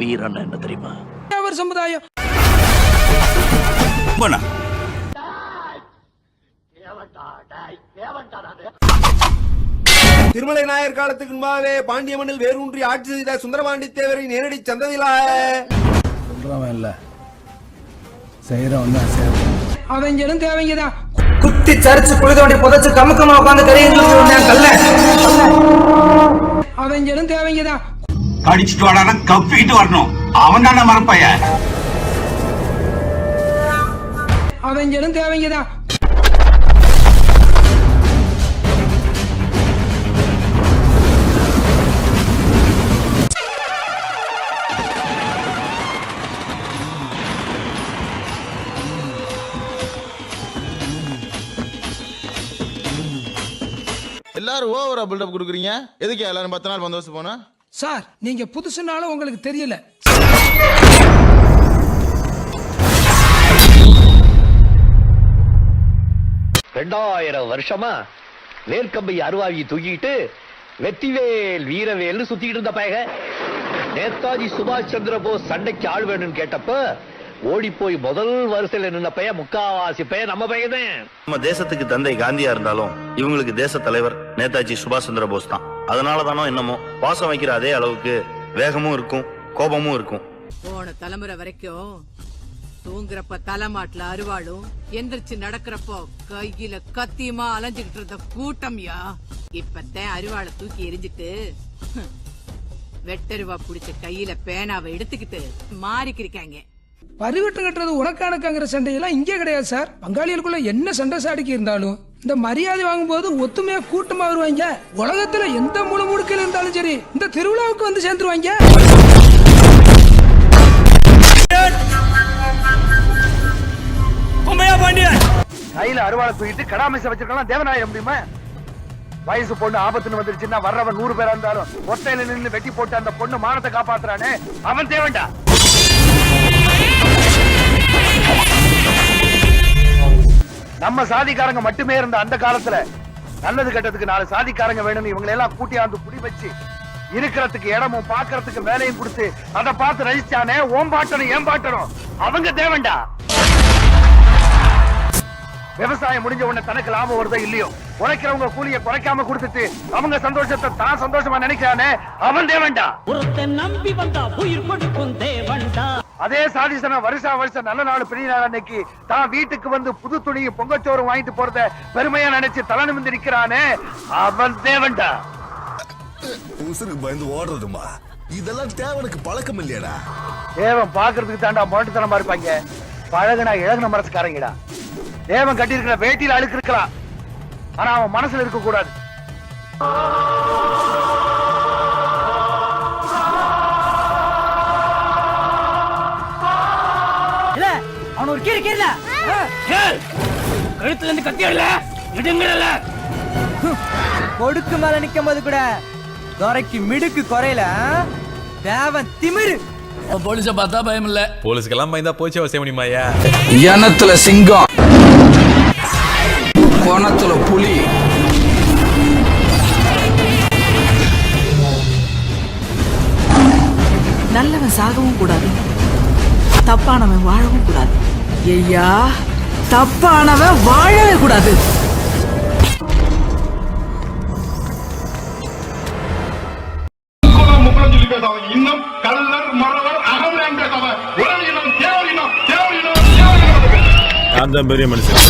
வீரன் என்ன தெரியுமா? அவர் சமுதாயம் திருமலை நாயர் காலத்துக்கு முன்பாகவே பாண்டிய மண்ணில் வேரூன்றி ஆட்சி செய்த சுந்தரபாண்டி தேவரை நேரடி சந்ததியிலாக சொல்றவன் இல்ல செய்யறவன் தான் செய்யறவன். அவங்களும் தேவைங்கதான். குத்தி சரிச்சு குழி தோண்டி புதைச்சு கமுக்கமா உட்காந்து கரையை கல்ல அவங்களும் தேவைங்கதான். கடிச்சிட்டு வாடானா கப்பிக்கிட்டு வரணும். அவன் தானே மரப்பைய. அவங்களும் தேவைங்கதான். எல்லாரும் ஓவரா பில்டப் கொடுக்குறீங்க. எதுக்கு எல்லாரும் 10 நாள் பந்தோபஸ்து போனா? சார் நீங்க புதுசுனாலும் உங்களுக்கு தெரியல. 2000 வருஷமா வேர்க்கம்பை அருவாவி தூக்கிட்டு வெற்றிவேல் வீரவேல்னு சுத்திக்கிட்டு இருந்த பையக நேதாஜி சுபாஷ் சந்திர போஸ் சண்டைக்கு ஆள் வேணும்னு கேட்டப்ப ஓடி போய் முதல் வரிசையில நின்ன பையன் முக்காவாசி பையன் நம்ம பையன். நம்ம தேசத்துக்கு தந்தை காந்தியா இருந்தாலும் இவங்களுக்கு தேச தலைவர் நேதாஜி சுபாஷ் சந்திர போஸ் தான். அதனாலதானோ என்னமோ பாசம் வைக்கிற அதே அளவுக்கு வேகமும் இருக்கும், கோபமும் இருக்கும். போன தலைமுறை வரைக்கும் தூங்குறப்ப தலைமாட்டுல அருவாளும் எந்திரிச்சு நடக்கிறப்போ கையில கத்தியுமா அலைஞ்சுக்கிட்டு இருந்த கூட்டம்யா இப்பத்தான் அருவாளை தூக்கி எரிஞ்சிட்டு வெட்டருவா புடிச்ச கையில பேனாவை எடுத்துக்கிட்டு மாறிக்கிருக்காங்க. பரிவட்டம் கட்டுறது உனக்கானக்காங்கிற சண்டையெல்லாம் இங்கே கிடையாது சார். பங்காளிகளுக்குள்ள என்ன சண்டை சாடிக்கி இருந்தாலும் இந்த மரியாதை வாங்கும்போது ஒத்துமையா கூட்டமா வருவாங்க. உலகத்துல எந்த முழு முடுக்கையில இருந்தாலும் சரி இந்த திருவிழாவுக்கு வந்து சேர்ந்துருவாங்க. கையில அருவாளை தூக்கிட்டு கடாமிச வச்சிருக்கலாம் தேவநாய முடியுமா? வயசு பொண்ணு ஆபத்துன்னு வந்துருச்சுன்னா வர்றவன் 100 பேரா இருந்தாலும் ஒத்தையில நின்று வெட்டி போட்டு அந்த பொண்ணு மானத்தை காப்பாத்துறானே அவன் தேவன்டா. நம்ம சாதிக்காரங்க மட்டுமே இருந்த அந்த காலத்துல நல்லது கெட்டதுக்கு 4 சாதிக்காரங்க வேணும்னு இவங்களை எல்லாம் கூட்டியாந்து குடி வச்சு இருக்கிறதுக்கு இடமும் பாக்குறதுக்கு வேலையும் கொடுத்து அதை பார்த்து ரசிச்சானே ஓம்பாட்டனும் ஏம்பாட்டனும் அவங்க தேவன்டா. விவசாயம் முடிஞ்ச உடனே தனக்கு லாபம் வருதோ இல்லையோ உழைக்கிறவங்க கூலியை குறைக்காம கொடுத்துட்டு அவங்க சந்தோஷத்தை தான் சந்தோஷமா நினைக்கிறானே அவன் தேவன்டா. அதே சாதிசனா வருஷம் நல்ல நாள் பெரிய நாள் அன்னைக்கு தான் வீட்டுக்கு வந்து புது துணியும் பொங்கச்சோறும் வாங்கிட்டு போறத பெருமையா நினைச்சு தலை நிமிர்ந்து நிக்கிறானே அவன் தேவன்டா. உசுருக்கு பயந்து ஓடுறதுமா இதெல்லாம் தேவனுக்கு பழக்கம் இல்லையடா. தேவன் பாக்குறதுக்கு தாண்டா மோட்டுத்தனமா இருப்பாங்க. பழகுனா இழகுன மனசுக்காரங்கடா. தேவன் கட்டி இருக்கிற வேட்டியில அழுக்கு இருக்கலாம், ஆனா அவன் மனசுல இருக்க கூடாது. அவன் ஒரு கீரை கீரல கழுத்துல இருந்து கத்தியல இடுங்கல கொடுக்கு மேல நிக்கும் போது கூட துரைக்கு மிடுக்கு குறையல. தேவன் திமிரு. போலீஸ பார்த்தா பயம் இல்ல. போலீஸ்க்கெல்லாம் பயந்தா போச்சு அவசியம் முடியுமாயா? எனத்துல சிங்கம், கோணத்துல புலி. நல்லவன் சாகவும் கூடாது, தப்பானவன் வாழவும் கூடாது. ஐயா தப்பானவன் வாழவே கூடாது. இன்னும் கள்ளர் மறவர் அகம்லாம் பேசாம உறவினம் தேவரினம் நான் தான் பெரிய மனுஷன்.